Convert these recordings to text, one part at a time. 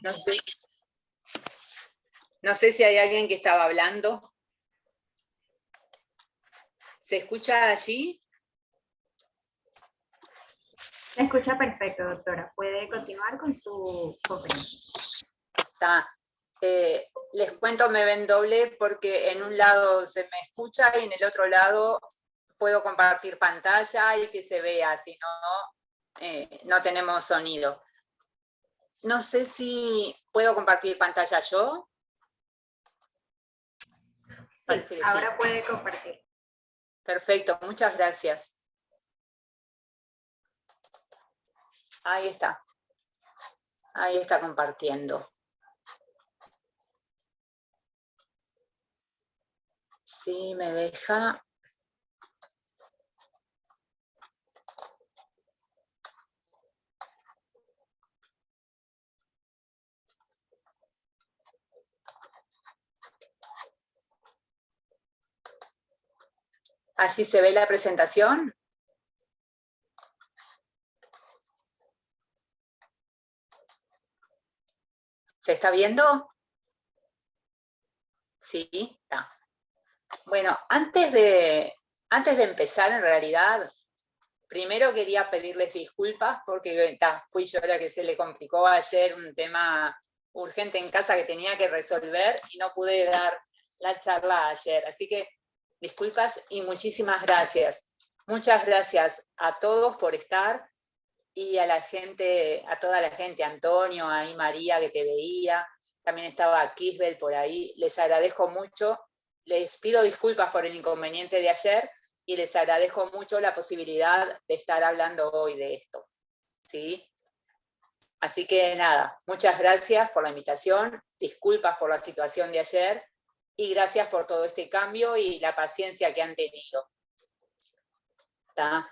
No sé, no sé si hay alguien que estaba hablando. ¿Se escucha allí? Se escucha perfecto, doctora. Puede continuar con su conferencia. Está. Les cuento, me ven doble porque en un lado se me escucha y en el otro lado puedo compartir pantalla y que se vea, si no, no tenemos sonido. No sé si puedo compartir pantalla yo. Parece Sí, que ahora sí. puede compartir. Perfecto, muchas gracias. Ahí está. Ahí está compartiendo. Sí, me deja. Allí se ve la presentación. ¿Se está viendo? Sí, está. Bueno, antes de empezar, en realidad, primero quería pedirles disculpas porque fui yo la que se le complicó ayer un tema urgente en casa que tenía que resolver y no pude dar la charla ayer. Así que disculpas y muchísimas gracias. Muchas gracias a todos por estar y a la gente, a toda la gente, Antonio, ahí María que te veía, también estaba Kisbel por ahí. Les agradezco mucho. Les pido disculpas por el inconveniente de ayer y les agradezco mucho la posibilidad de estar hablando hoy de esto, ¿sí? Así que nada, muchas gracias por la invitación, disculpas por la situación de ayer y gracias por todo este cambio y la paciencia que han tenido. ¿Tá?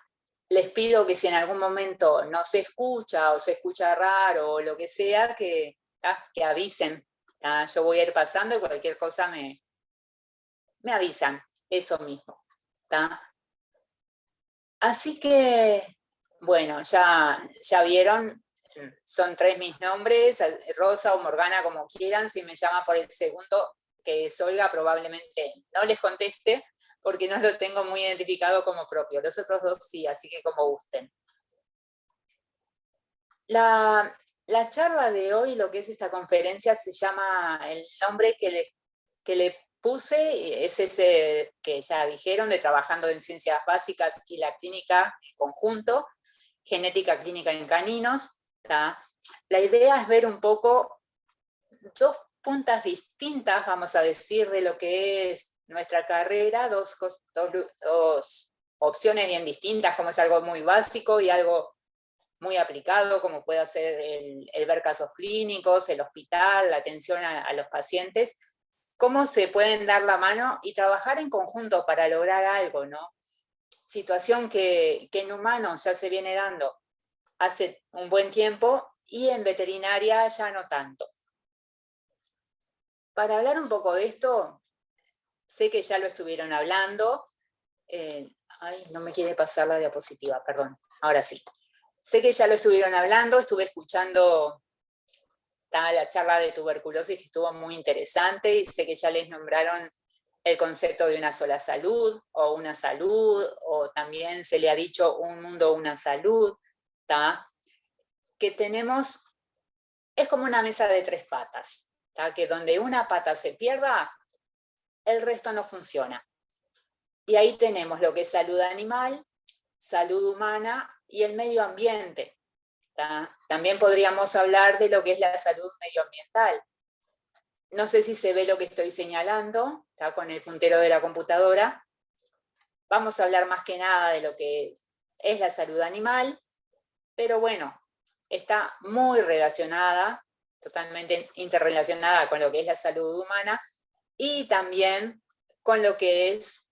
Les pido que si en algún momento no se escucha o se escucha raro o lo que sea, que avisen. ¿Tá? Yo voy a ir pasando y cualquier cosa me avisan, eso mismo. ¿Tá? Así que, bueno, ya vieron, son 3 mis nombres, Rosa o Morgana, como quieran. Si me llaman por el segundo, que es Olga, probablemente no les conteste, porque no lo tengo muy identificado como propio. Los otros 2 sí, así que como gusten. La charla de hoy, lo que es esta conferencia, se llama, el nombre que le puse, es ese que ya dijeron, de Trabajando en Ciencias Básicas y la Clínica en Conjunto, Genética Clínica en Caninos. ¿Tá? La idea es ver un poco 2 puntas distintas, vamos a decir, de lo que es nuestra carrera, dos opciones bien distintas, como es algo muy básico y algo muy aplicado, como puede ser el ver casos clínicos, el hospital, la atención a los pacientes, cómo se pueden dar la mano y trabajar en conjunto para lograr algo, ¿no? Situación que en humanos ya se viene dando hace un buen tiempo y en veterinaria ya no tanto. Para hablar un poco de esto, sé que ya lo estuvieron hablando. Ay, no me quiere pasar la diapositiva, perdón, ahora sí. Sé que ya lo estuvieron hablando, estuve escuchando la charla de tuberculosis que estuvo muy interesante y sé que ya les nombraron el concepto de una sola salud o también se le ha dicho un mundo, una salud, ¿tá? Que tenemos, es como una mesa de 3 patas, ¿tá? Que donde una pata se pierda, el resto no funciona. Y ahí tenemos lo que es salud animal, salud humana y el medio ambiente. ¿Tá? También podríamos hablar de lo que es la salud medioambiental. No sé si se ve lo que estoy señalando, ¿tá? Con el puntero de la computadora. Vamos a hablar más que nada de lo que es la salud animal, pero bueno, está muy relacionada, totalmente interrelacionada con lo que es la salud humana y también con lo que es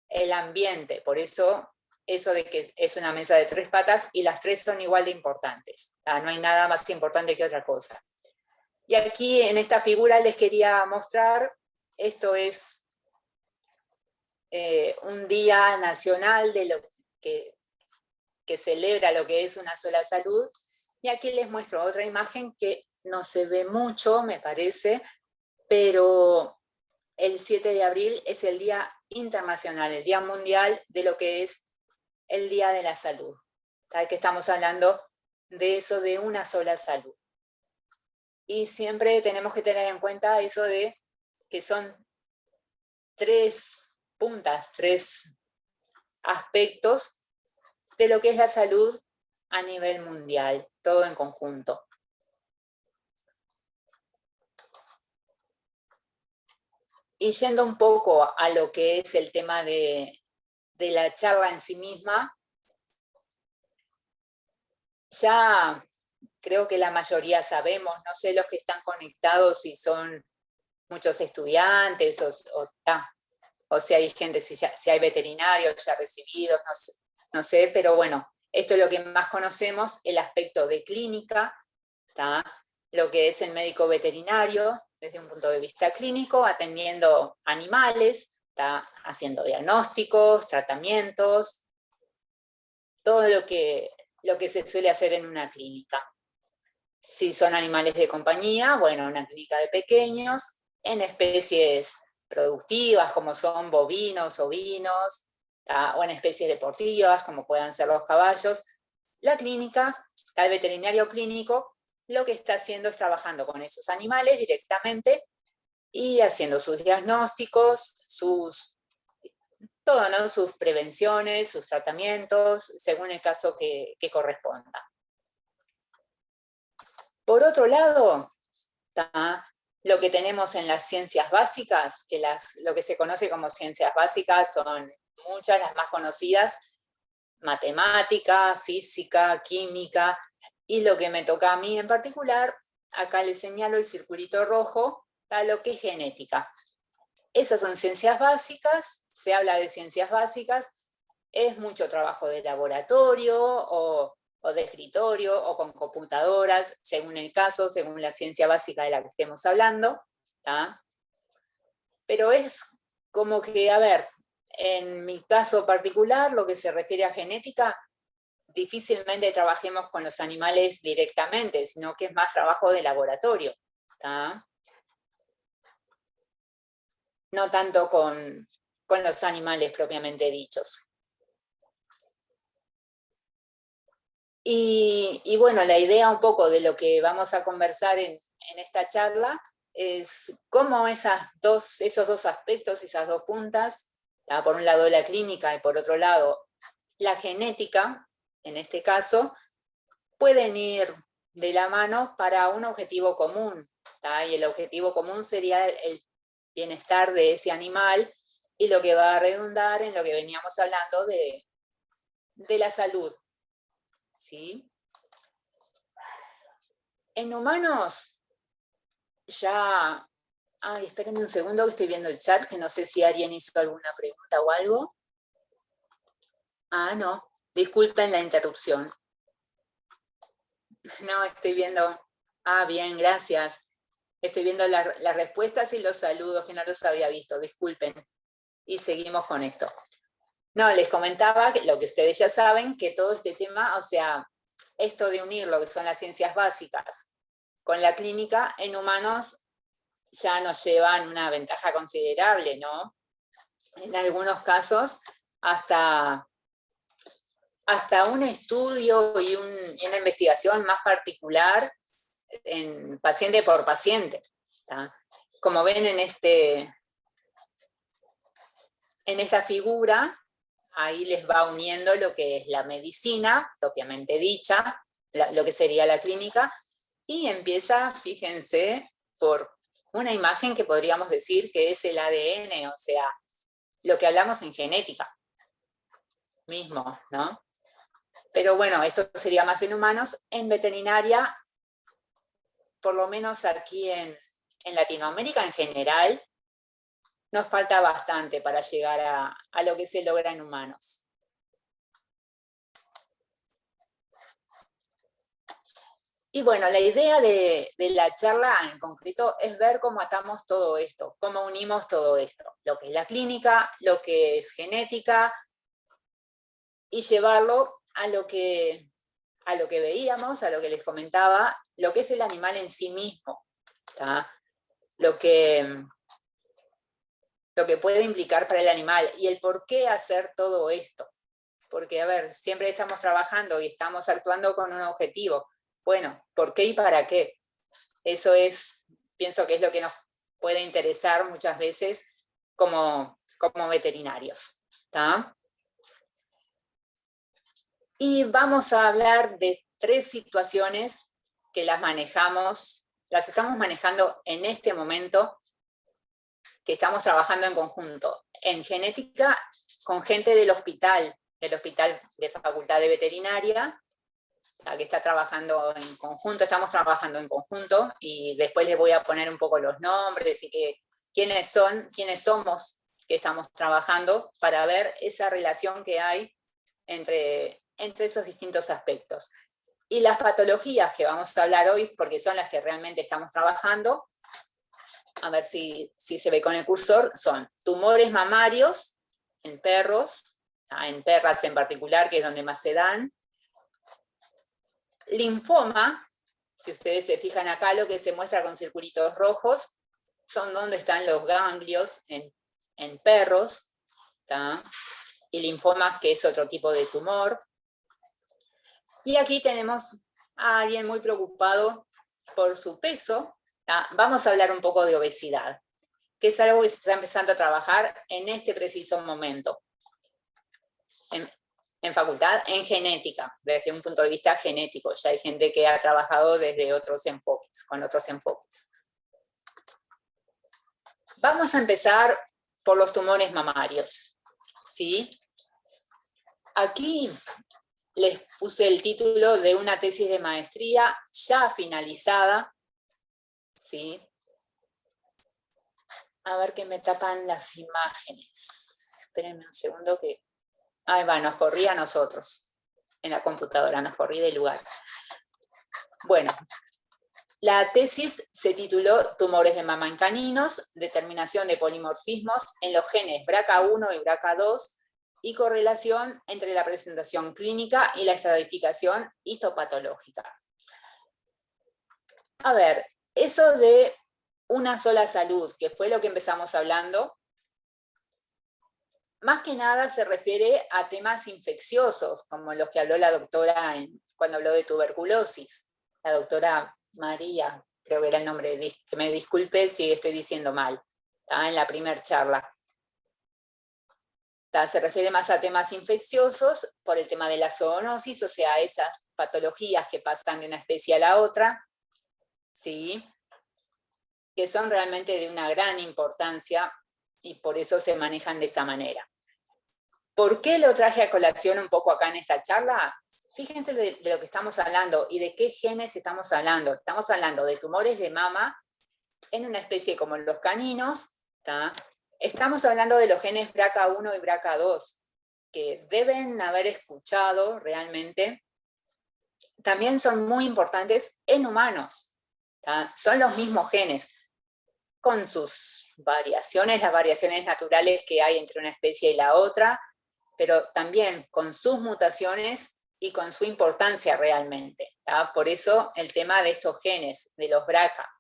el ambiente. Por eso de que es una mesa de 3 patas y las 3 son igual de importantes. No hay nada más importante que otra cosa. Y aquí en esta figura les quería mostrar, esto es un día nacional de lo que celebra lo que es una sola salud, Y aquí les muestro otra imagen que no se ve mucho, me parece, pero el 7 de abril es el Día Internacional, el Día Mundial de lo que es el Día de la Salud. ¿Sabe? Que estamos hablando de eso, de una sola salud. Y siempre tenemos que tener en cuenta eso de que son 3 puntas, 3 aspectos de lo que es la salud a nivel mundial, todo en conjunto. Y yendo un poco a lo que es el tema de la charla en sí misma, ya creo que la mayoría sabemos, no sé los que están conectados si son muchos estudiantes o si hay gente, si hay veterinarios ya recibidos, no sé, pero bueno, esto es lo que más conocemos, el aspecto de clínica, ¿tá? Lo que es el médico veterinario, desde un punto de vista clínico, atendiendo animales, ¿tá? Haciendo diagnósticos, tratamientos, todo lo que se suele hacer en una clínica. Si son animales de compañía, bueno, una clínica de pequeños, en especies productivas como son bovinos, ovinos, o en especies deportivas como puedan ser los caballos. La clínica, el veterinario clínico, lo que está haciendo es trabajando con esos animales directamente y haciendo sus diagnósticos, todo, ¿no? Sus prevenciones, sus tratamientos, según el caso que corresponda. Por otro lado, ¿tá? Lo que tenemos en las ciencias básicas, que lo que se conoce como ciencias básicas son muchas, las más conocidas, matemática, física, química, y lo que me toca a mí en particular, acá les señalo el circulito rojo, a lo que es genética. Esas son ciencias básicas, se habla de ciencias básicas, es mucho trabajo de laboratorio o de escritorio o con computadoras, según el caso, según la ciencia básica de la que estemos hablando, ¿tá? Pero es como que, a ver, en mi caso particular, lo que se refiere a genética, difícilmente trabajemos con los animales directamente, sino que es más trabajo de laboratorio, ¿tá? No tanto con los animales propiamente dichos. Y bueno, la idea un poco de lo que vamos a conversar en esta charla es cómo esos dos aspectos, esas dos puntas, por un lado la clínica y por otro lado la genética, en este caso, pueden ir de la mano para un objetivo común, ¿tá? Y el objetivo común sería el bienestar de ese animal y lo que va a redundar en lo que veníamos hablando de la salud, ¿sí? En humanos, ya... Ay, espérenme un segundo que estoy viendo el chat, que no sé si alguien hizo alguna pregunta o algo. Ah, no, disculpen la interrupción. No, estoy viendo... Ah, bien, gracias. Estoy viendo las respuestas y los saludos, que no los había visto, disculpen. Y seguimos con esto. No, les comentaba que lo que ustedes ya saben, que todo este tema, o sea, esto de unir lo que son las ciencias básicas con la clínica en humanos ya nos llevan una ventaja considerable, ¿no? En algunos casos, hasta un estudio y una investigación más particular en paciente por paciente, ¿tá? Como ven en esta figura, ahí les va uniendo lo que es la medicina, propiamente dicha, lo que sería la clínica, y empieza, fíjense, por una imagen que podríamos decir que es el ADN, o sea, lo que hablamos en genética mismo, ¿no? Pero bueno, esto sería más en humanos. En veterinaria, por lo menos aquí en Latinoamérica en general, nos falta bastante para llegar a lo que se logra en humanos. Y bueno, la idea de la charla en concreto es ver cómo atamos todo esto, cómo unimos todo esto, lo que es la clínica, lo que es genética, y llevarlo a lo que a lo que veíamos, a lo que les comentaba, lo que es el animal en sí mismo, ¿tá? Lo que puede implicar para el animal y el por qué hacer todo esto. Porque, a ver, siempre estamos trabajando y estamos actuando con un objetivo. Bueno, ¿por qué y para qué? Eso pienso que es lo que nos puede interesar muchas veces como veterinarios, ¿tá? Y vamos a hablar de 3 situaciones que las estamos manejando en este momento, que estamos trabajando en conjunto, en genética con gente del hospital de Facultad de Veterinaria, que está trabajando en conjunto, estamos trabajando en conjunto, y después les voy a poner un poco los nombres y quiénes somos que estamos trabajando para ver esa relación que hay entre esos distintos aspectos. Y las patologías que vamos a hablar hoy, porque son las que realmente estamos trabajando, a ver si se ve con el cursor, son tumores mamarios en perros, en perras en particular, que es donde más se dan. Linfoma, si ustedes se fijan acá, lo que se muestra con circulitos rojos, son donde están los ganglios en perros, ¿tá? Y linfoma, que es otro tipo de tumor. Y aquí tenemos a alguien muy preocupado por su peso. Vamos a hablar un poco de obesidad, que es algo que se está empezando a trabajar en este preciso momento. En facultad, en genética, desde un punto de vista genético. Ya hay gente que ha trabajado desde otros enfoques, con otros enfoques. Vamos a empezar por los tumores mamarios, ¿sí? Aquí les puse el título de una tesis de maestría ya finalizada, ¿sí? A ver que me tapan las imágenes. Espérenme un segundo que... Ahí va, nos corrí a nosotros. En la computadora, nos corrí del lugar. Bueno, la tesis se tituló Tumores de mama en caninos, determinación de polimorfismos en los genes BRCA1 y BRCA2 y correlación entre la presentación clínica y la estratificación histopatológica. A ver, eso de una sola salud, que fue lo que empezamos hablando, más que nada se refiere a temas infecciosos, como los que habló la doctora cuando habló de tuberculosis. La doctora María, creo que era el nombre, que me disculpe si estoy diciendo mal, ¿tá? En la primera charla. ¿Tá? Se refiere más a temas infecciosos por el tema de la zoonosis, o sea, esas patologías que pasan de una especie a la otra, ¿sí? Que son realmente de una gran importancia y por eso se manejan de esa manera. ¿Por qué lo traje a colación un poco acá en esta charla? Fíjense de lo que estamos hablando y de qué genes estamos hablando. Estamos hablando de tumores de mama en una especie como los caninos, ¿tá? Estamos hablando de los genes BRCA1 y BRCA2, que deben haber escuchado realmente. También son muy importantes en humanos, ¿tá? Son los mismos genes, con sus variaciones, las variaciones naturales que hay entre una especie y la otra, pero también con sus mutaciones y con su importancia realmente, ¿tá? Por eso el tema de estos genes, de los BRCA,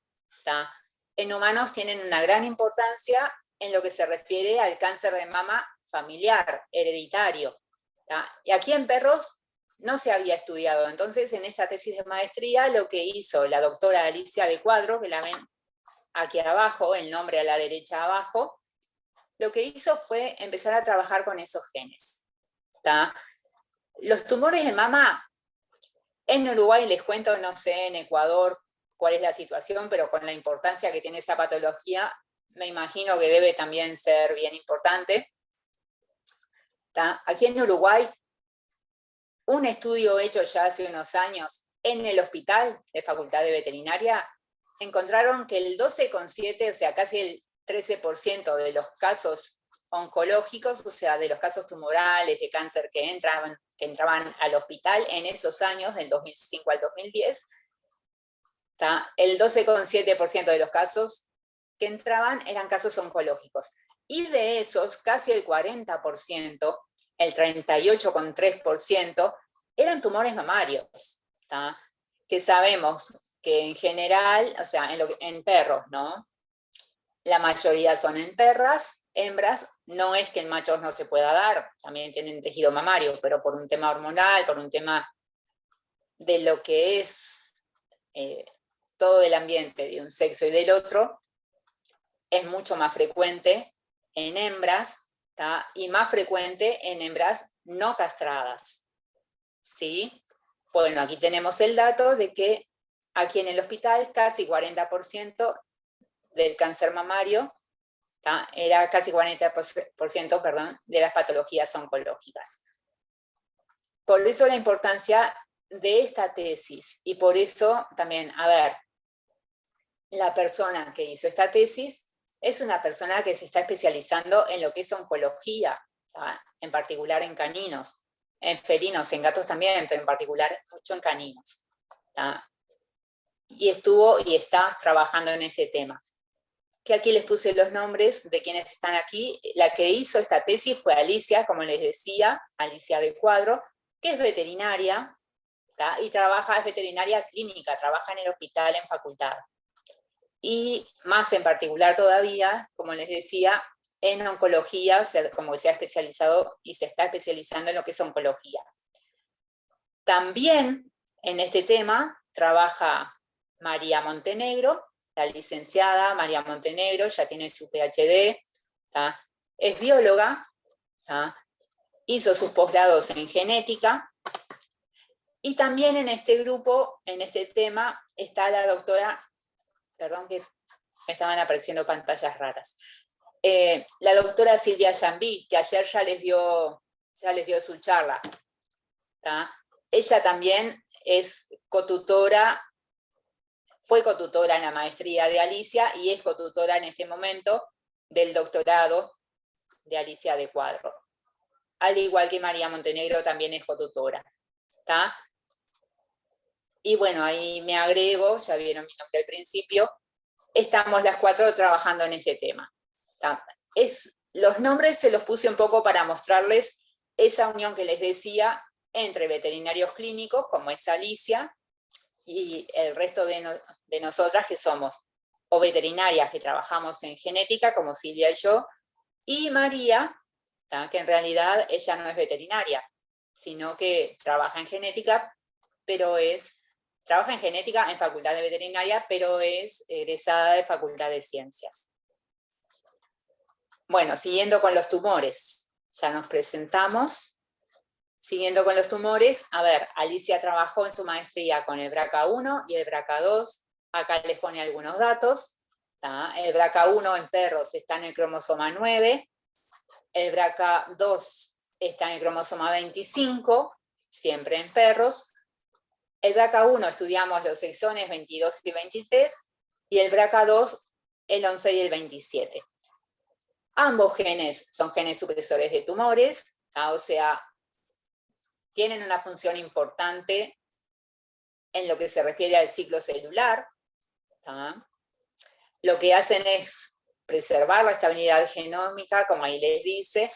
¿tá? En humanos tienen una gran importancia en lo que se refiere al cáncer de mama familiar, hereditario, ¿tá? Y aquí en perros no se había estudiado. Entonces, en esta tesis de maestría, lo que hizo la doctora Alicia de Cuadro, que la ven aquí abajo, el nombre a la derecha abajo, lo que hizo fue empezar a trabajar con esos genes, ¿tá? Los tumores de mama, en Uruguay les cuento, no sé, en Ecuador cuál es la situación, pero con la importancia que tiene esa patología, me imagino que debe también ser bien importante, ¿tá? Aquí en Uruguay, un estudio hecho ya hace unos años en el hospital de Facultad de Veterinaria, encontraron que el 12,7, o sea, casi el 13% de los casos oncológicos, o sea, de los casos tumorales, de cáncer que entraban al hospital en esos años, del 2005 al 2010, ¿tá? El 12,7% de los casos que entraban eran casos oncológicos. Y de esos, casi el 40%, el 38,3%, eran tumores mamarios, ¿tá? Que sabemos que en general, o sea, en perros, ¿no? La mayoría son en perras, hembras, no es que en machos no se pueda dar, también tienen tejido mamario, pero por un tema hormonal, por un tema de lo que es todo el ambiente de un sexo y del otro, es mucho más frecuente en hembras, ¿tá? Y más frecuente en hembras no castradas, ¿sí? Bueno, aquí tenemos el dato de que aquí en el hospital casi 40% del cáncer mamario, ¿tá? Era casi 40%, perdón, de las patologías oncológicas. Por eso la importancia de esta tesis, y por eso también, a ver, la persona que hizo esta tesis es una persona que se está especializando en lo que es oncología, ¿tá? En particular en caninos, en felinos, en gatos también, pero en particular mucho en caninos, ¿tá? Y estuvo y está trabajando en ese tema. Que aquí les puse los nombres de quienes están aquí. La que hizo esta tesis fue Alicia, como les decía, Alicia de Cuadro, que es veterinaria, ¿tá? Y es veterinaria clínica, trabaja en el hospital en facultad. Y más en particular todavía, como les decía, en oncología, o sea, como se ha especializado y se está especializando en lo que es oncología. También en este tema trabaja María Montenegro, la licenciada María Montenegro, ya tiene su PhD, ¿tá? Es bióloga, ¿tá? Hizo sus posgrados en genética, y también en este grupo, en este tema, está la doctora, perdón que me estaban apareciendo pantallas raras, la doctora Silvia Jambí, que ayer ya les dio su charla, ¿tá? Ella también es cotutora, fue cotutora en la maestría de Alicia y es cotutora en este momento del doctorado de Alicia de Cuadro. Al igual que María Montenegro también es cotutora, ¿tá? Y bueno, ahí me agrego, ya vieron mi nombre al principio, estamos las cuatro trabajando en este tema, ¿tá? Los nombres se los puse un poco para mostrarles esa unión que les decía entre veterinarios clínicos, como es Alicia, y el resto de nosotras que somos o veterinarias que trabajamos en genética, como Silvia y yo, y María, ¿tá? Que en realidad ella no es veterinaria, sino que trabaja en genética, pero trabaja en genética en Facultad de Veterinaria, pero es egresada de Facultad de Ciencias. Bueno, siguiendo con los tumores, ya nos presentamos. Siguiendo con los tumores, a ver, Alicia trabajó en su maestría con el BRCA1 y el BRCA2, acá les pone algunos datos, ¿tá? El BRCA1 en perros está en el cromosoma 9, el BRCA2 está en el cromosoma 25, siempre en perros, el BRCA1 estudiamos los exones 22 y 23, y el BRCA2 el 11 y el 27. Ambos genes son genes supresores de tumores, ¿tá? O sea, tienen una función importante en lo que se refiere al ciclo celular, ¿tá? Lo que hacen es preservar la estabilidad genómica, como ahí les dice,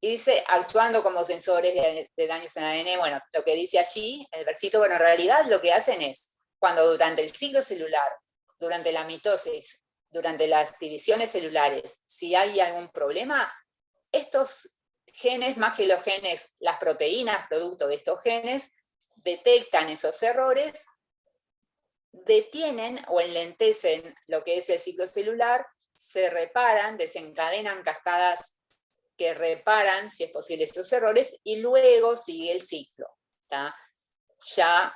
y dice, actuando como sensores de daños en ADN, bueno, lo que dice allí, el versito, bueno, en realidad lo que hacen es, cuando durante el ciclo celular, durante la mitosis, durante las divisiones celulares, si hay algún problema, estos genes, más que los genes, las proteínas producto de estos genes, detectan esos errores, detienen o enlentecen lo que es el ciclo celular, se reparan, desencadenan cascadas que reparan, si es posible, estos errores, y luego sigue el ciclo, ¿tá? Ya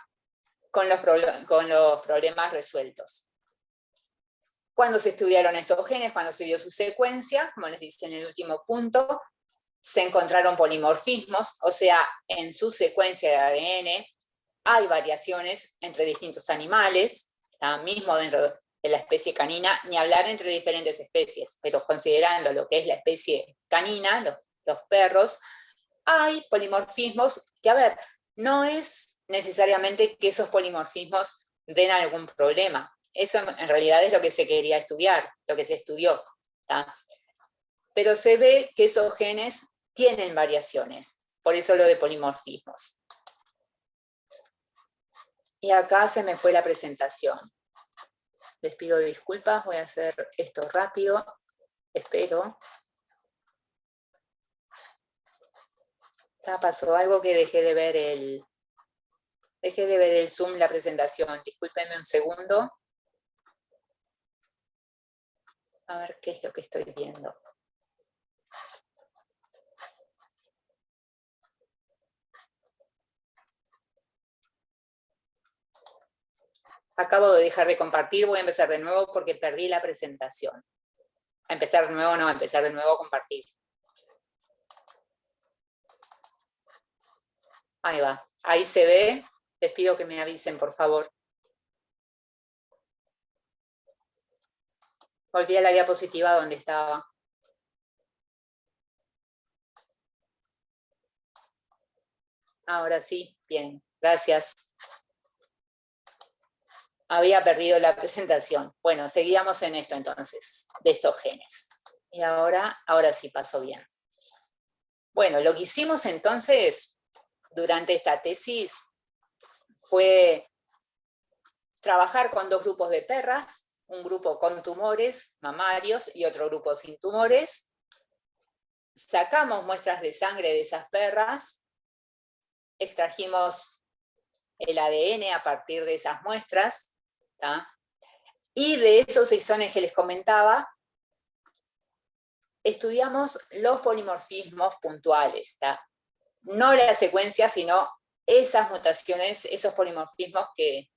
con los problemas resueltos. Cuando se estudiaron estos genes, cuando se vio su secuencia, como les dice en el último punto, se encontraron polimorfismos, o sea, en su secuencia de ADN hay variaciones entre distintos animales, ¿tá? Mismo dentro de la especie canina, ni hablar entre diferentes especies, pero considerando lo que es la especie canina, los perros, hay polimorfismos que, a ver, no es necesariamente que esos polimorfismos den algún problema. Eso en realidad es lo que se quería estudiar, lo que se estudió, ¿tá? Pero se ve que esos genes tienen variaciones, por eso lo de polimorfismos. Y acá se me fue la presentación. Les pido disculpas, voy a hacer esto rápido. Espero. Pasó algo que dejé de ver el Zoom, la presentación. Discúlpenme un segundo. A ver qué es lo que estoy viendo. Acabo de dejar de compartir, voy a empezar de nuevo porque perdí la presentación. A empezar de nuevo, no, a empezar de nuevo a compartir. Ahí va, ahí se ve. Les pido que me avisen, por favor. Volví a la diapositiva donde estaba. Ahora sí, bien, gracias. Había perdido la presentación. Bueno, seguíamos en esto entonces, de estos genes. Y ahora sí pasó bien. Bueno, lo que hicimos entonces durante esta tesis fue trabajar con dos grupos de perras, un grupo con tumores mamarios y otro grupo sin tumores. Sacamos muestras de sangre de esas perras, extrajimos el ADN a partir de esas muestras, ¿tá? Y de esos exones que les comentaba, estudiamos los polimorfismos puntuales, ¿tá? No la secuencia, sino esas mutaciones, esos polimorfismos que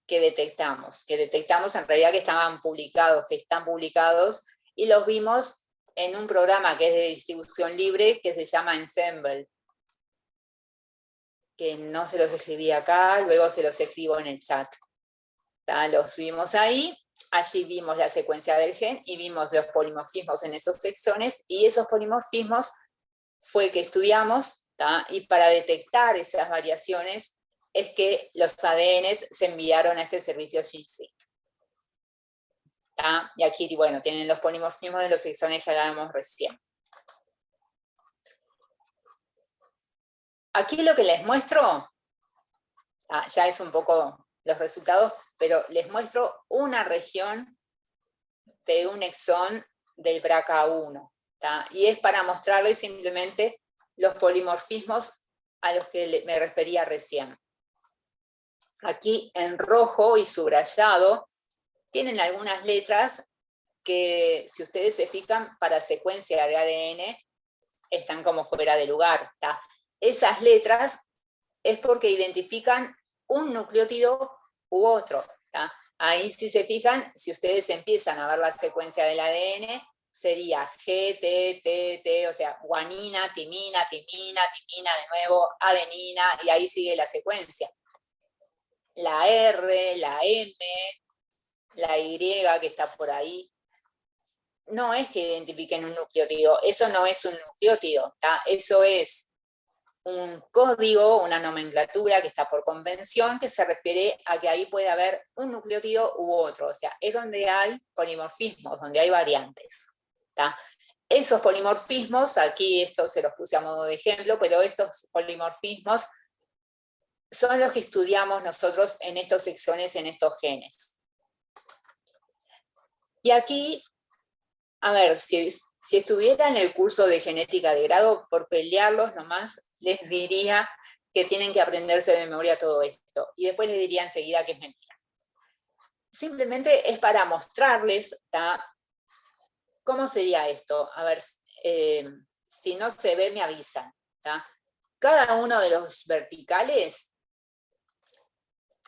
detectamos en realidad que estaban publicados, que están publicados, y los vimos en un programa que es de distribución libre que se llama Ensemble, que no se los escribí acá, luego se los escribo en el chat. ¿Tá? Los vimos ahí, allí vimos la secuencia del gen y vimos los polimorfismos en esos exones, y esos polimorfismos fue que estudiamos, ¿tá? Y para detectar esas variaciones es que los ADNs se enviaron a este servicio GeneSeq. Y aquí, bueno, tienen los polimorfismos de los exones que hablábamos recién. Aquí lo que les muestro, ya es un poco los resultados, pero les muestro una región de un exón del BRCA1, y es para mostrarles simplemente los polimorfismos a los que me refería recién. Aquí en rojo y subrayado tienen algunas letras que, si ustedes se fijan, para secuencia de ADN están como fuera de lugar. ¿Tá? Esas letras es porque identifican un nucleótido u otro. ¿Tá? Ahí, si se fijan, si ustedes empiezan a ver la secuencia del ADN, sería G, T, T, T, o sea, guanina, timina, timina, timina, de nuevo, adenina, y ahí sigue la secuencia. La R, la M, la Y que está por ahí, no es que identifiquen un nucleótido, eso no es un nucleótido, ¿tá? Eso es un código, una nomenclatura que está por convención, que se refiere a que ahí puede haber un nucleótido u otro, o sea, es donde hay polimorfismos, donde hay variantes, ¿tá? Esos polimorfismos, aquí esto se los puse a modo de ejemplo, pero estos polimorfismos son los que estudiamos nosotros en estos exones, en estos genes. Y aquí, a ver, si estuviera en el curso de genética de grado, por pelearlos nomás, les diría que tienen que aprenderse de memoria todo esto. Y después les diría enseguida que es mentira. Simplemente es para mostrarles, ¿tá? ¿Cómo sería esto? A ver, si no se ve, me avisan, ¿tá? Cada uno de los verticales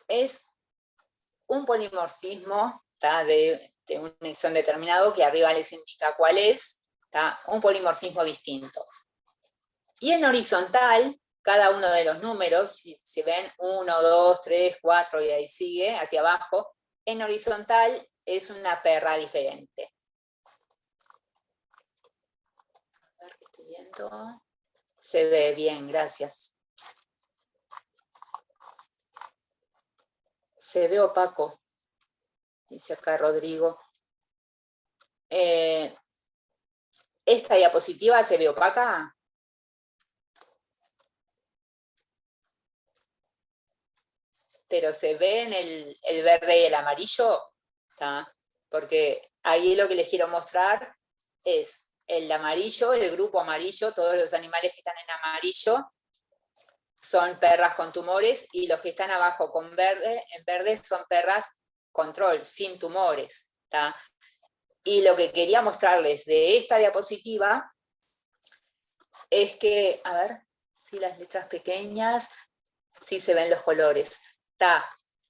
es un polimorfismo, ¿tá? de un exón determinado, que arriba les indica cuál es, ¿tá? Un polimorfismo distinto. Y en horizontal, cada uno de los números, si ven 1, 2, 3, 4 y ahí sigue, hacia abajo, en horizontal es una perra diferente. A ver qué estoy viendo. Se ve bien, gracias. Se ve opaco, dice acá Rodrigo. ¿Esta diapositiva se ve opaca? pero se ven el verde y el amarillo, ¿tá? Porque ahí lo que les quiero mostrar es el amarillo, el grupo amarillo, todos los animales que están en amarillo son perras con tumores, y los que están abajo con verde, en verde son perras control, sin tumores, ¿tá? Y lo que quería mostrarles de esta diapositiva es que, a ver si las letras pequeñas, sí se ven los colores.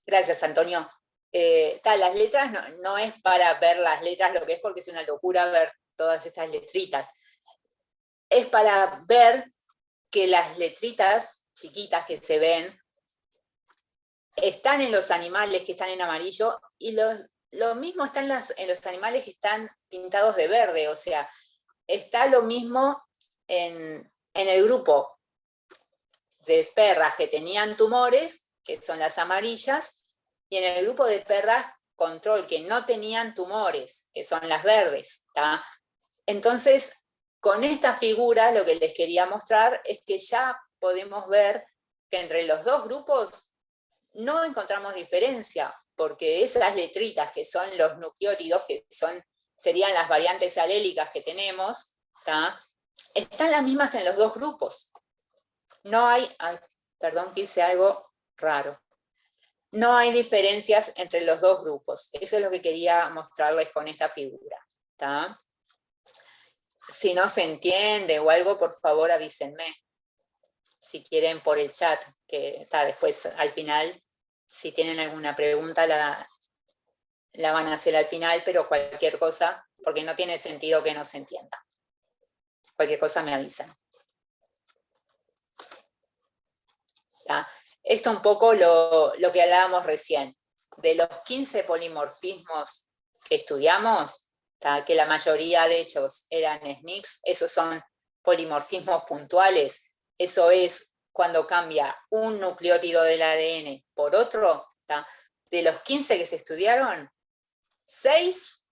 Gracias, Antonio. Las letras no es para ver las letras lo que es, porque es una locura ver todas estas letritas. Es para ver que las letritas chiquitas que se ven están en los animales que están en amarillo, y lo mismo está en los animales que están pintados de verde. O sea, está lo mismo en el grupo de perras que tenían tumores, que son las amarillas, y en el grupo de perras control, que no tenían tumores, que son las verdes, ¿tá? Entonces, con esta figura lo que les quería mostrar es que ya podemos ver que entre los dos grupos no encontramos diferencia, porque esas letritas que son los nucleótidos, que serían las variantes alélicas que tenemos, ¿tá? Están las mismas en los dos grupos. No hay, perdón que hice algo raro. No hay diferencias entre los dos grupos. Eso es lo que quería mostrarles con esta figura, ¿tá? Si no se entiende o algo, por favor avísenme. Si quieren por el chat, que después al final, si tienen alguna pregunta, la van a hacer al final, pero cualquier cosa, porque no tiene sentido que no se entienda. Cualquier cosa me avisan. ¿Tá? Esto un poco lo que hablábamos recién. De los 15 polimorfismos que estudiamos, ¿tá? Que la mayoría de ellos eran SNCs, esos son polimorfismos puntuales. Eso es cuando cambia un nucleótido del ADN por otro, ¿tá? De los 15 que se estudiaron, 6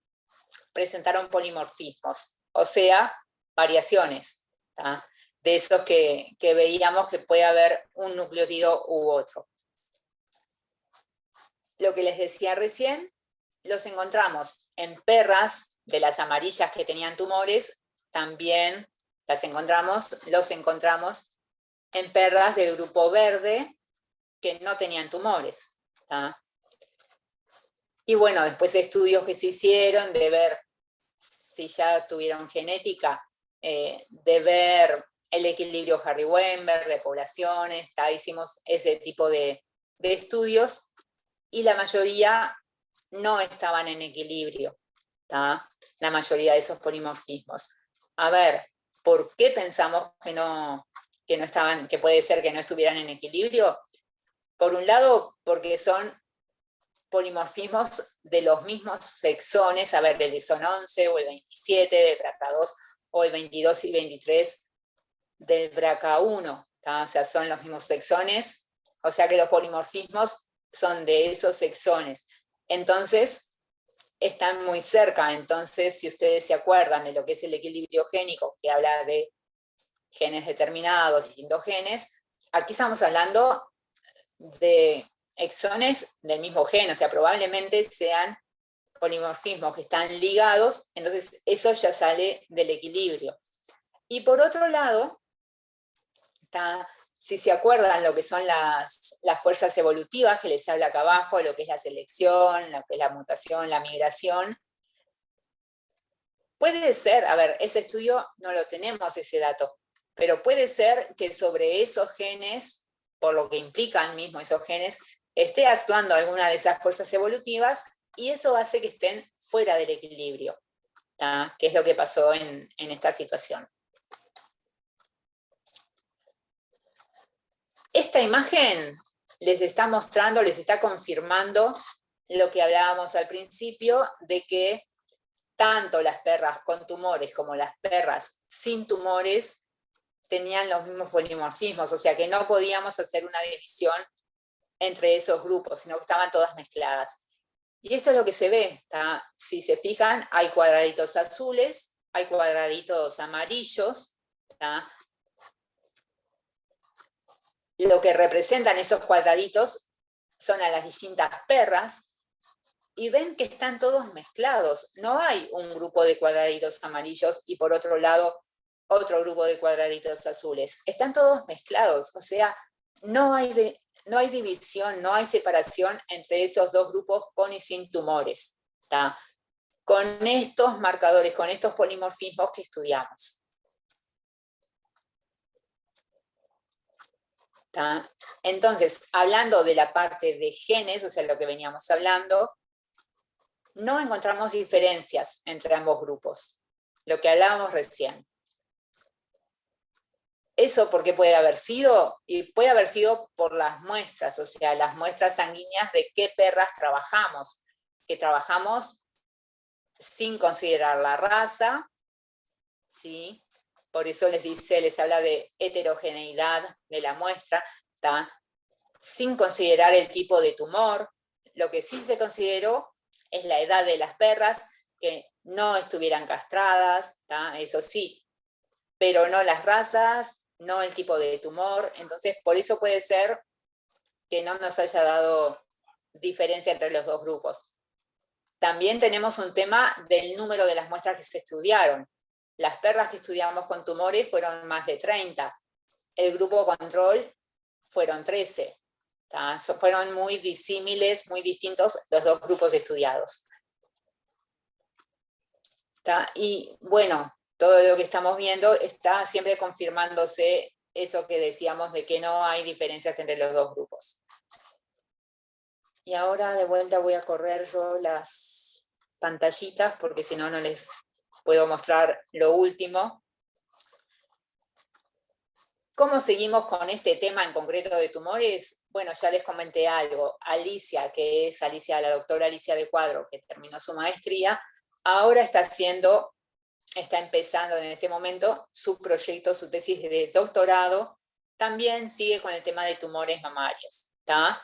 presentaron polimorfismos, o sea, variaciones, ¿tá? De esos que veíamos que puede haber un nucleótido u otro. Lo que les decía recién, los encontramos en perras de las amarillas que tenían tumores, también los encontramos en perras del grupo verde que no tenían tumores, ¿tá? Y bueno, después de estudios que se hicieron, de ver si ya tuvieron genética, de ver el equilibrio Harry-Weinberg de poblaciones, hicimos ese tipo de estudios, y la mayoría no estaban en equilibrio, ¿tá? La mayoría de esos polimorfismos. A ver, ¿por qué pensamos que puede ser que no estuvieran en equilibrio? Por un lado, porque son polimorfismos de los mismos exones, a ver, del exón 11 o el 27 del BRCA2, o el 22 y 23 del BRCA1, ¿tá? O sea, son los mismos exones, o sea que los polimorfismos son de esos exones. Entonces, están muy cerca. Entonces, si ustedes se acuerdan de lo que es el equilibrio génico, que habla de genes determinados, distintos genes, aquí estamos hablando de exones del mismo gen, o sea, probablemente sean polimorfismos que están ligados, entonces eso ya sale del equilibrio. Y por otro lado, si se acuerdan lo que son las fuerzas evolutivas, que les habla acá abajo, lo que es la selección, lo que es la mutación, la migración, puede ser, a ver, ese estudio no lo tenemos, ese dato, pero puede ser que sobre esos genes, por lo que implican mismo esos genes, esté actuando alguna de esas fuerzas evolutivas, y eso hace que estén fuera del equilibrio, ¿tá? Que es lo que pasó en esta situación. Esta imagen les está mostrando, les está confirmando lo que hablábamos al principio, de que tanto las perras con tumores como las perras sin tumores tenían los mismos polimorfismos, o sea que no podíamos hacer una división entre esos grupos, sino que estaban todas mezcladas. Y esto es lo que se ve, ¿tá? Si se fijan, hay cuadraditos azules, hay cuadraditos amarillos, ¿tá? Lo que representan esos cuadraditos son a las distintas perras, y ven que están todos mezclados. No hay un grupo de cuadraditos amarillos y por otro lado otro grupo de cuadraditos azules. Están todos mezclados, o sea, no hay división, no hay separación entre esos dos grupos con y sin tumores, ¿tá? Con estos marcadores, con estos polimorfismos que estudiamos. ¿Tá? Entonces, hablando de la parte de genes, o sea, lo que veníamos hablando, no encontramos diferencias entre ambos grupos, lo que hablábamos recién. ¿Eso por qué puede haber sido? Y puede haber sido por las muestras, o sea, las muestras sanguíneas de qué perras trabajamos, que trabajamos sin considerar la raza, ¿sí? Por eso les habla de heterogeneidad de la muestra, ¿tá? Sin considerar el tipo de tumor. Lo que sí se consideró es la edad de las perras, que no estuvieran castradas, ¿tá? Eso sí, pero no las razas, no el tipo de tumor. Entonces, por eso puede ser que no nos haya dado diferencia entre los dos grupos. También tenemos un tema del número de las muestras que se estudiaron. Las perras que estudiamos con tumores fueron más de 30. El grupo control fueron 13. ¿Tá? Fueron muy disímiles, muy distintos los dos grupos estudiados. ¿Tá? Y bueno, todo lo que estamos viendo está siempre confirmándose eso que decíamos de que no hay diferencias entre los dos grupos. Y ahora de vuelta voy a correr yo las pantallitas porque si no, no les puedo mostrar lo último. ¿Cómo seguimos con este tema en concreto de tumores? Bueno, ya les comenté algo. Alicia, que es la doctora Alicia de Cuadro, que terminó su maestría, ahora está empezando en este momento su proyecto, su tesis de doctorado, también sigue con el tema de tumores mamarios, ¿tá?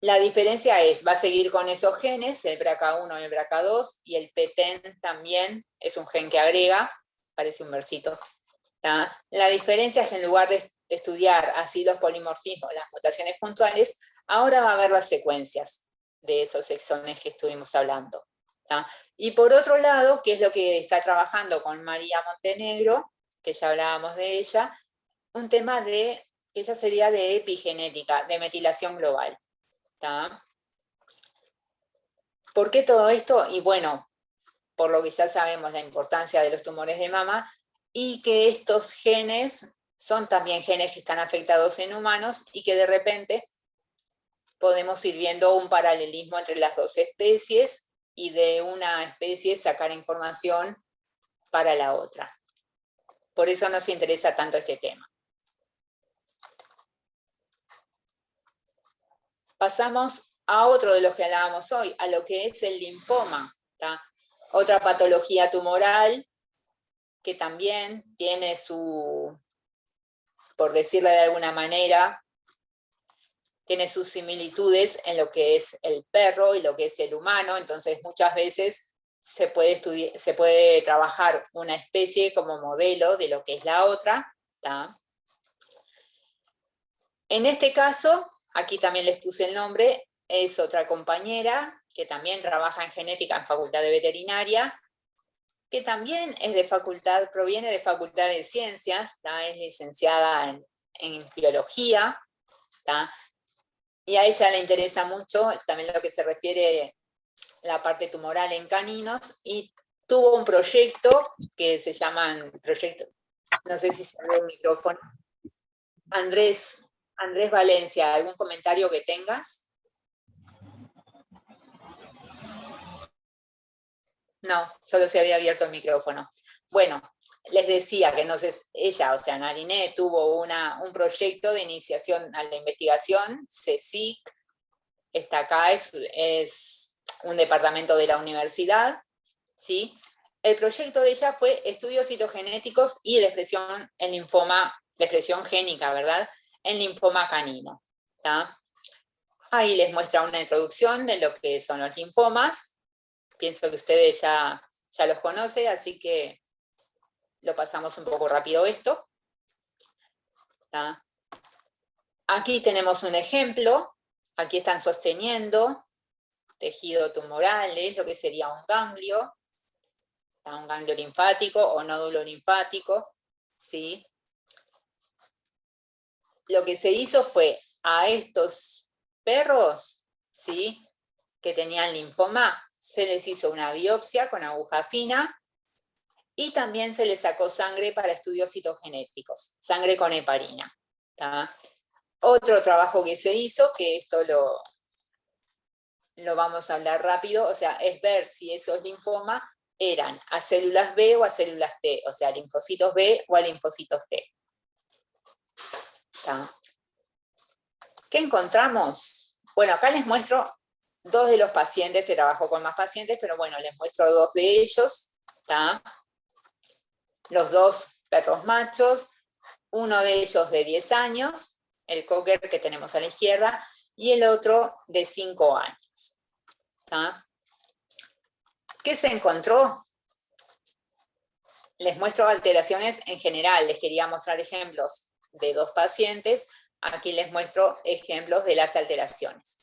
La diferencia va a seguir con esos genes, el BRCA1 y el BRCA2, y el PTEN también es un gen que agrega, parece un versito, ¿tá? La diferencia es que en lugar de estudiar así los polimorfismos, las mutaciones puntuales, ahora va a ver las secuencias de esos exones que estuvimos hablando, ¿tá? Y por otro lado, que es lo que está trabajando con María Montenegro, que ya hablábamos de ella, un tema que ella sería de epigenética, de metilación global, ¿tá? ¿Por qué todo esto? Y bueno, por lo que ya sabemos la importancia de los tumores de mama, y que estos genes son también genes que están afectados en humanos y que de repente podemos ir viendo un paralelismo entre las dos especies y de una especie sacar información para la otra. Por eso nos interesa tanto este tema. Pasamos a otro de los que hablábamos hoy, a lo que es el linfoma, ¿tá? Otra patología tumoral que también tiene su, por decirlo de alguna manera, tiene sus similitudes en lo que es el perro y lo que es el humano, entonces muchas veces se puede trabajar una especie como modelo de lo que es la otra, ¿tá? En este caso, aquí también les puse el nombre, es otra compañera que también trabaja en genética en Facultad de Veterinaria, que también es proviene de Facultad de Ciencias, ¿tá? Es licenciada en biología, ¿tá? Y a ella le interesa mucho también lo que se refiere a la parte tumoral en caninos, y tuvo un proyecto que se llama, no sé si se abre el micrófono, Andrés Valencia, ¿algún comentario que tengas? No, solo se había abierto el micrófono. Bueno, les decía que entonces ella, o sea, Nariné, tuvo un proyecto de iniciación a la investigación, CSIC, está acá, es un departamento de la universidad, ¿sí? El proyecto de ella fue estudios citogenéticos y la expresión en linfoma, la expresión génica, ¿verdad? En linfoma canino, ¿tá? Ahí les muestra una introducción de lo que son los linfomas. Pienso que ustedes ya los conocen, así que lo pasamos un poco rápido esto, ¿tá? Aquí tenemos un ejemplo, aquí están sosteniendo tejido tumoral, es lo que sería un ganglio linfático o nódulo linfático, ¿sí? Lo que se hizo fue a estos perros, ¿sí?, que tenían linfoma, se les hizo una biopsia con aguja fina y también se les sacó sangre para estudios citogenéticos, sangre con heparina. ¿Tá? Otro trabajo que se hizo, que esto lo vamos a hablar rápido, o sea, es ver si esos linfomas eran a células B o a células T, o sea, a linfocitos B o a linfocitos T. ¿Tá? ¿Qué encontramos? Bueno, acá les muestro dos de los pacientes, se trabajó con más pacientes, pero bueno, les muestro dos de ellos. ¿Tá? Los dos perros machos, uno de ellos de 10 años, el cocker que tenemos a la izquierda, y el otro de 5 años. ¿Tá? ¿Qué se encontró? Les muestro alteraciones en general, les quería mostrar ejemplos de dos pacientes, aquí les muestro ejemplos de las alteraciones.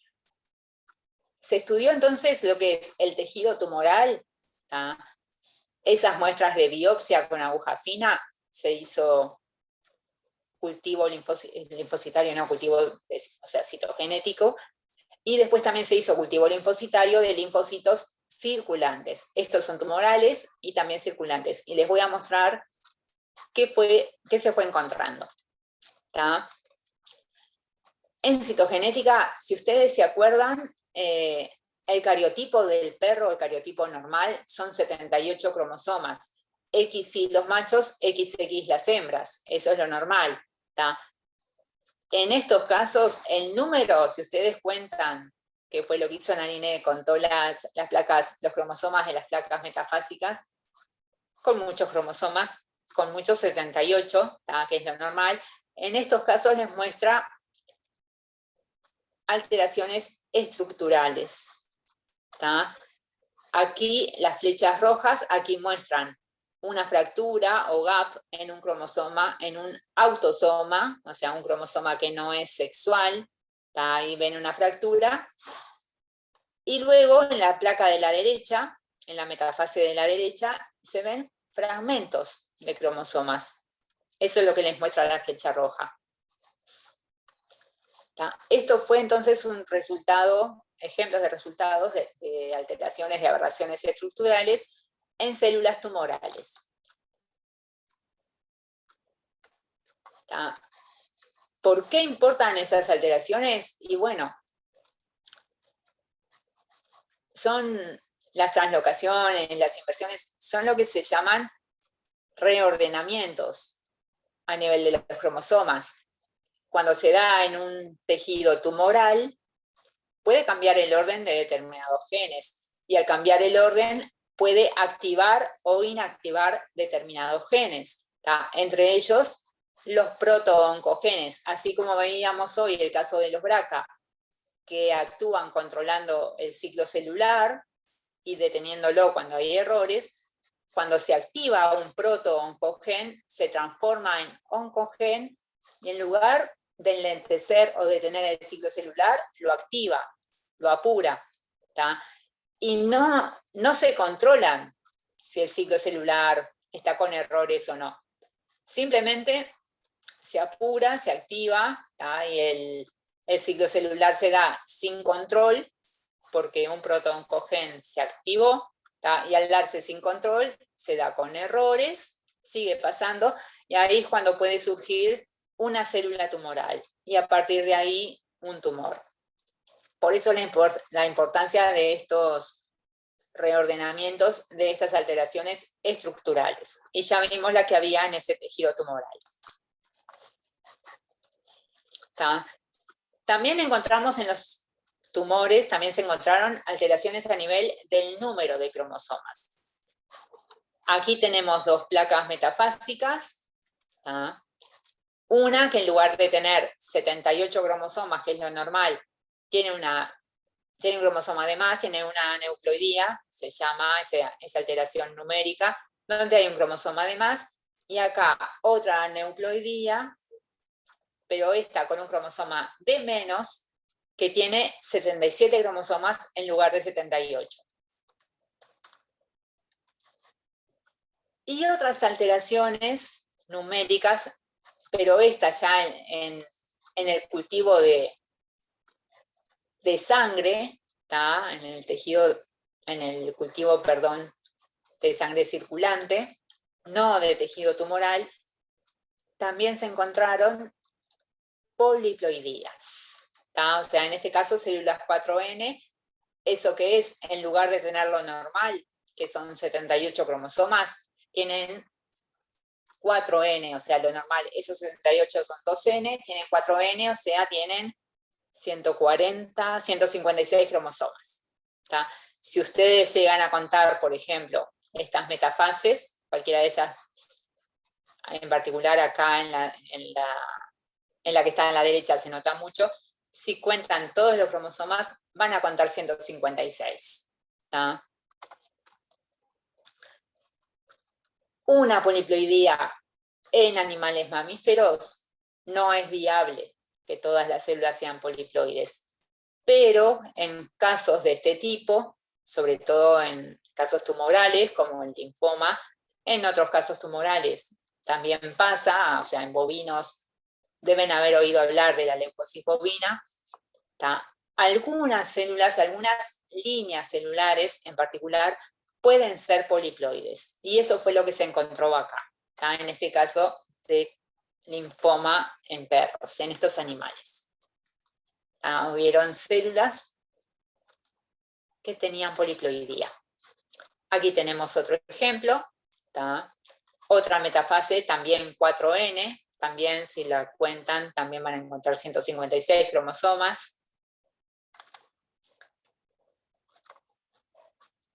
Se estudió entonces lo que es el tejido tumoral, ¿tá? Esas muestras de biopsia con aguja fina, se hizo cultivo linfocitario, no cultivo, o sea, citogenético, y después también se hizo cultivo linfocitario de linfocitos circulantes. Estos son tumorales y también circulantes, y les voy a mostrar qué se fue encontrando. ¿Tá? En citogenética, si ustedes se acuerdan, el cariotipo del perro, el cariotipo normal, son 78 cromosomas. XY los machos, XX las hembras. Eso es lo normal. ¿Tá? En estos casos, el número, si ustedes cuentan, que fue lo que hizo Nariné, contó las placas, los cromosomas de las placas metafásicas, con muchos cromosomas, con muchos 78, ¿tá? Que es lo normal. En estos casos les muestra alteraciones estructurales. ¿Tá? Aquí las flechas rojas, aquí muestran una fractura o gap en un cromosoma, en un autosoma, o sea, un cromosoma que no es sexual, ¿tá? Ahí ven una fractura. Y luego en la placa de la derecha, en la metafase de la derecha, se ven fragmentos de cromosomas. Eso es lo que les muestra la flecha roja. ¿Tá? Esto fue entonces un resultado, ejemplos de resultados de alteraciones, de aberraciones estructurales en células tumorales. ¿Tá? ¿Por qué importan esas alteraciones? Y bueno, son las translocaciones, las inversiones, son lo que se llaman reordenamientos a nivel de los cromosomas. Cuando se da en un tejido tumoral, puede cambiar el orden de determinados genes, y al cambiar el orden puede activar o inactivar determinados genes, ¿tá? Entre ellos los proto-oncogenes, así como veíamos hoy el caso de los BRCA, que actúan controlando el ciclo celular y deteniéndolo cuando hay errores. Cuando se activa un proto-oncogen, se transforma en oncogen, y en lugar de enlentecer o detener el ciclo celular, lo activa, lo apura. ¿Tá? Y no se controlan si el ciclo celular está con errores o no. Simplemente se apura, se activa, ¿tá? Y el ciclo celular se da sin control, porque un proto-oncogen se activó, ¿tá? Y al darse sin control, se da con errores, sigue pasando, y ahí es cuando puede surgir una célula tumoral, y a partir de ahí un tumor. Por eso la importancia de estos reordenamientos, de estas alteraciones estructurales. Y ya vimos la que había en ese tejido tumoral. ¿Tá? También encontramos en los tumores, también se encontraron alteraciones a nivel del número de cromosomas. Aquí tenemos dos placas metafásicas. ¿Tá? Una que en lugar de tener 78 cromosomas, que es lo normal, tiene un cromosoma de más, tiene una neuploidía, se llama esa alteración numérica, donde hay un cromosoma de más, y acá otra neuploidía, pero esta con un cromosoma de menos, que tiene 77 cromosomas en lugar de 78. Y otras alteraciones numéricas, pero esta ya en el cultivo de sangre, ¿tá? En el tejido, en el cultivo, perdón, de sangre circulante, no de tejido tumoral, también se encontraron poliploidías, ¿tá? O sea, en este caso células 4N, eso que es, en lugar de tener lo normal, que son 78 cromosomas, tienen 4N, o sea, lo normal, esos 78 son 2N, tienen 4N, o sea, tienen 140, 156 cromosomas. ¿Tá? Si ustedes llegan a contar, por ejemplo, estas metafases, cualquiera de ellas, en particular acá en la que está en la derecha se nota mucho, si cuentan todos los cromosomas, van a contar 156. ¿Tá? Una poliploidía en animales mamíferos no es viable que todas las células sean poliploides, pero en casos de este tipo, sobre todo en casos tumorales como el linfoma, en otros casos tumorales también pasa, o sea, en bovinos deben haber oído hablar de la leucosis bovina, ¿tá? Algunas células, algunas líneas celulares en particular, pueden ser poliploides, y esto fue lo que se encontró acá, ¿tá? En este caso de linfoma en perros, en estos animales. Hubieron células que tenían poliploidía. Aquí tenemos otro ejemplo, ¿tá? Otra metafase, también 4N, también si la cuentan, también van a encontrar 156 cromosomas.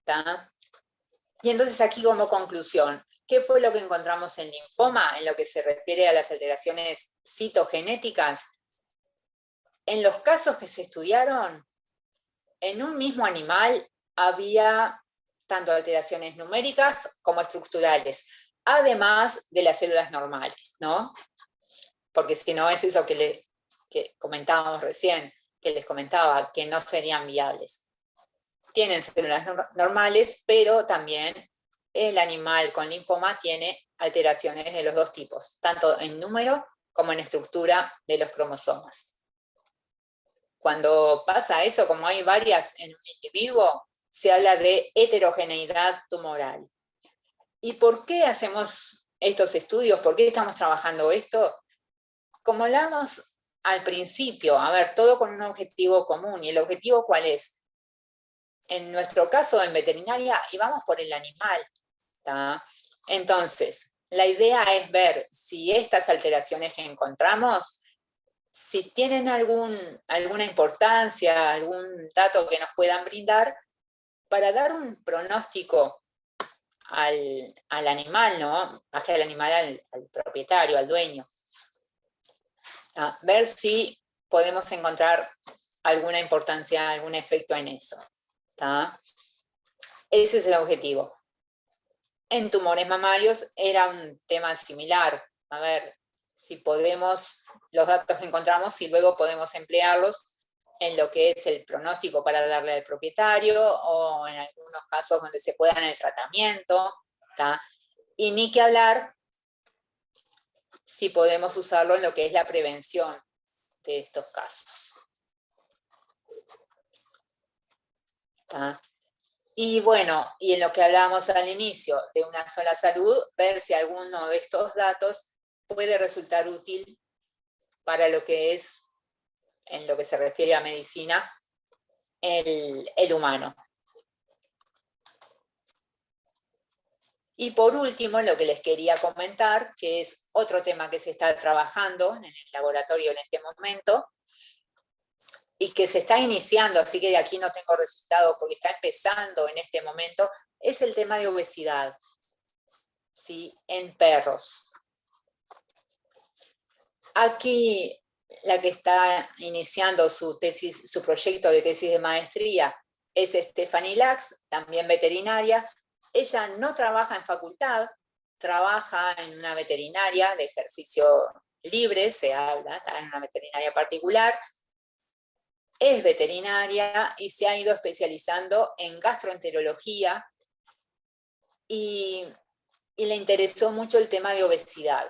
¿Tá? Y entonces aquí como conclusión, ¿qué fue lo que encontramos en linfoma en lo que se refiere a las alteraciones citogenéticas? En los casos que se estudiaron, en un mismo animal había tanto alteraciones numéricas como estructurales, además de las células normales, ¿no? Porque si no es eso que comentábamos recién, que les comentaba, que no serían viables. Tienen células normales, pero también el animal con linfoma tiene alteraciones de los dos tipos, tanto en número como en estructura de los cromosomas. Cuando pasa eso, como hay varias en un individuo, se habla de heterogeneidad tumoral. ¿Y por qué hacemos estos estudios? ¿Por qué estamos trabajando esto? Como hablamos al principio, a ver, todo con un objetivo común. ¿Y el objetivo cuál es? En nuestro caso, en veterinaria, y vamos por el animal, ¿tá? Entonces, la idea es ver si estas alteraciones que encontramos, si tienen alguna importancia, algún dato que nos puedan brindar, para dar un pronóstico al animal, ¿no? Más que al animal, al propietario, al dueño. Ver si podemos encontrar alguna importancia, algún efecto en eso. ¿Tá? Ese es el objetivo. En tumores mamarios era un tema similar. A ver si podemos, los datos que encontramos, y luego podemos emplearlos en lo que es el pronóstico para darle al propietario, o en algunos casos donde se pueda en el tratamiento. ¿Tá? Y ni que hablar si podemos usarlo en lo que es la prevención de estos casos. ¿Tá? Y bueno, y en lo que hablábamos al inicio de una sola salud, ver si alguno de estos datos puede resultar útil para lo que es, en lo que se refiere a medicina, el humano. Y por último, lo que les quería comentar, que es otro tema que se está trabajando en el laboratorio en este momento, y que se está iniciando, así que de aquí no tengo resultados porque está empezando en este momento, es el tema de obesidad, ¿sí? En perros. Aquí la que está iniciando su proyecto de tesis de maestría es Stephanie Lax, también veterinaria. Ella no trabaja en facultad, trabaja en una veterinaria de ejercicio libre, se habla, está en una veterinaria particular, es veterinaria y se ha ido especializando en gastroenterología y le interesó mucho el tema de obesidad.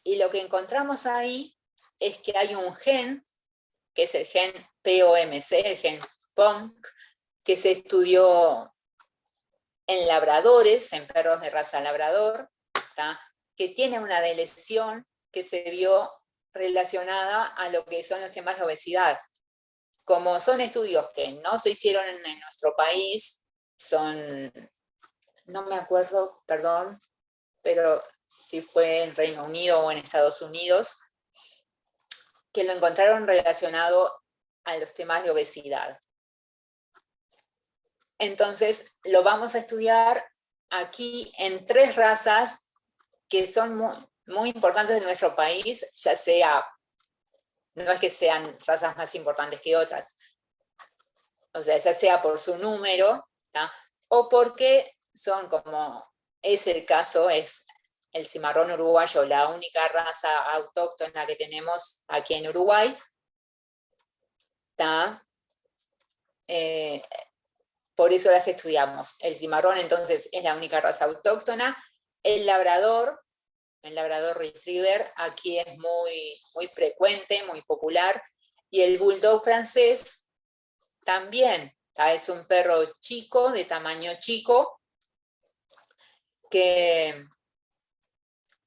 Y lo que encontramos ahí es que hay un gen, que es el gen POMC, el gen POMC, que se estudió en labradores, en perros de raza labrador, ¿tá? Que tiene una lesión que se vio relacionada a lo que son los temas de obesidad. Como son estudios que no se hicieron en nuestro país, son, no me acuerdo, perdón, pero si fue en Reino Unido o en Estados Unidos, que lo encontraron relacionado a los temas de obesidad. Entonces, lo vamos a estudiar aquí en 3 razas que son muy importantes de nuestro país, ya sea, no es que sean razas más importantes que otras, o sea, ya sea por su número, ¿tá? O porque son como, es el caso, es el cimarrón uruguayo, la única raza autóctona que tenemos aquí en Uruguay, ¿tá? Por eso las estudiamos. El cimarrón entonces es la única raza autóctona. El labrador retriever aquí es muy frecuente, muy popular. Y el bulldog francés también. Es un perro chico, de tamaño chico, que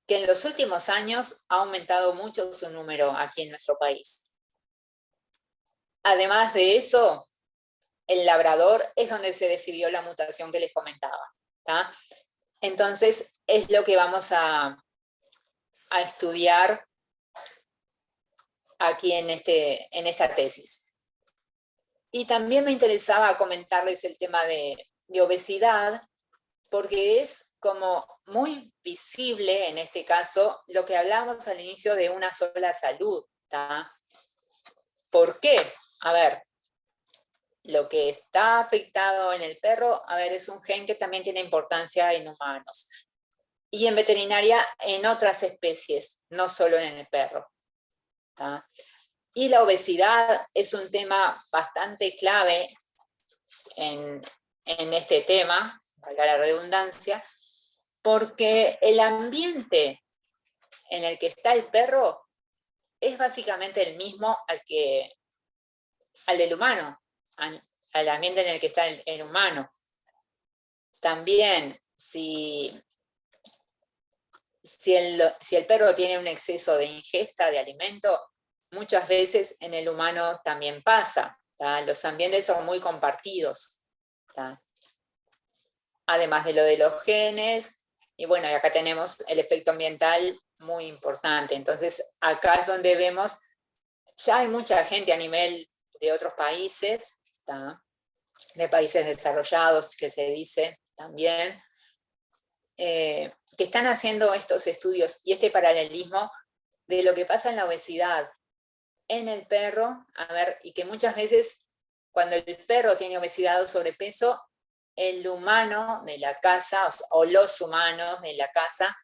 en los últimos años ha aumentado mucho su número aquí en nuestro país. Además de eso, el labrador es donde se describió la mutación que les comentaba, ¿tá? Entonces, es lo que vamos a estudiar aquí en esta tesis. Y también me interesaba comentarles el tema de obesidad, porque es como muy visible en este caso lo que hablamos al inicio de una sola salud, ¿tá? ¿Por qué? A ver, lo que está afectado en el perro, a ver, es un gen que también tiene importancia en humanos. Y en veterinaria en otras especies, no solo en el perro, ¿tá? Y la obesidad es un tema bastante clave en este tema, valga la redundancia, porque el ambiente en el que está el perro es básicamente el mismo al del humano, al ambiente en el que está el humano. También, si el perro tiene un exceso de ingesta de alimento, muchas veces en el humano también pasa, ¿tá? Los ambientes son muy compartidos, ¿tá? Además de lo de los genes, y bueno, y acá tenemos el efecto ambiental muy importante. Entonces, acá es donde vemos, ya hay mucha gente a nivel de otros países, ¿tá? De países desarrollados, que se dice también, que están haciendo estos estudios y este paralelismo de lo que pasa en la obesidad en el perro, a ver, y que muchas veces cuando el perro tiene obesidad o sobrepeso, el humano de la casa o los humanos de la casa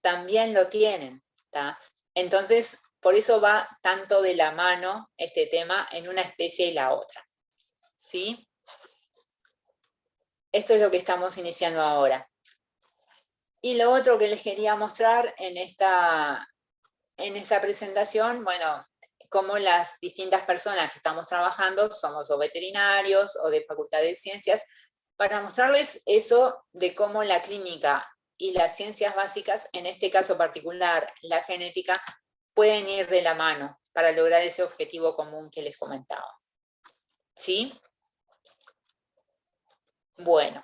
también lo tienen, ¿tá? Entonces, por eso va tanto de la mano este tema en una especie y la otra, ¿sí? Esto es lo que estamos iniciando ahora. Y lo otro que les quería mostrar en esta presentación, bueno, cómo las distintas personas que estamos trabajando somos o veterinarios o de Facultad de Ciencias, para mostrarles eso de cómo la clínica y las ciencias básicas, en este caso particular, la genética, pueden ir de la mano para lograr ese objetivo común que les comentaba. ¿Sí? Bueno,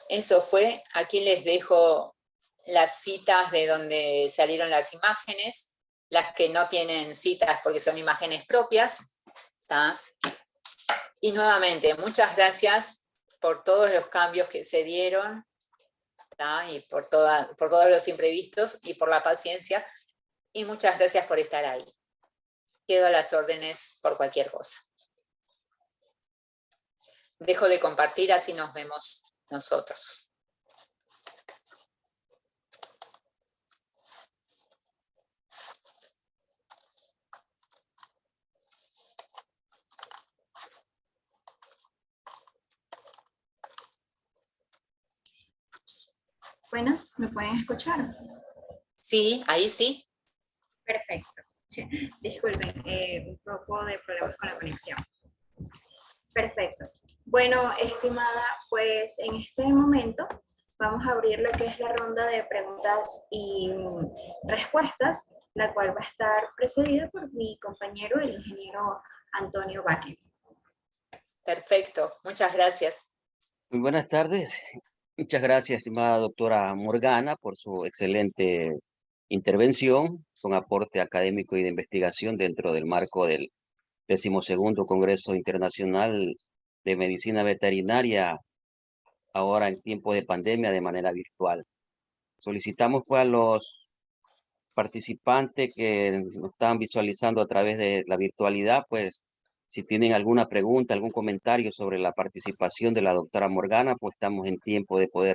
eso fue. Aquí les dejo las citas de donde salieron las imágenes, las que no tienen citas porque son imágenes propias, ¿tá? Y nuevamente, muchas gracias por todos los cambios que se dieron, ¿tá? Y por todos los imprevistos y por la paciencia, y muchas gracias por estar ahí. Quedo a las órdenes por cualquier cosa. Dejo de compartir, así nos vemos nosotros. Buenas, ¿me pueden escuchar? Sí, ahí sí. Perfecto. Disculpen, un poco de problemas con la conexión. Perfecto. Bueno, estimada, pues en este momento vamos a abrir lo que es la ronda de preguntas y respuestas, la cual va a estar precedida por mi compañero, el ingeniero Antonio Baque. Perfecto, muchas gracias. Muy buenas tardes. Muchas gracias, estimada doctora Morgana, por su excelente intervención, con aporte académico y de investigación dentro del marco del 12º Congreso Internacional de Medicina Veterinaria, ahora en tiempo de pandemia de manera virtual. Solicitamos pues a los participantes que nos están visualizando a través de la virtualidad, pues si tienen alguna pregunta, algún comentario sobre la participación de la doctora Morgana, pues estamos en tiempo de poder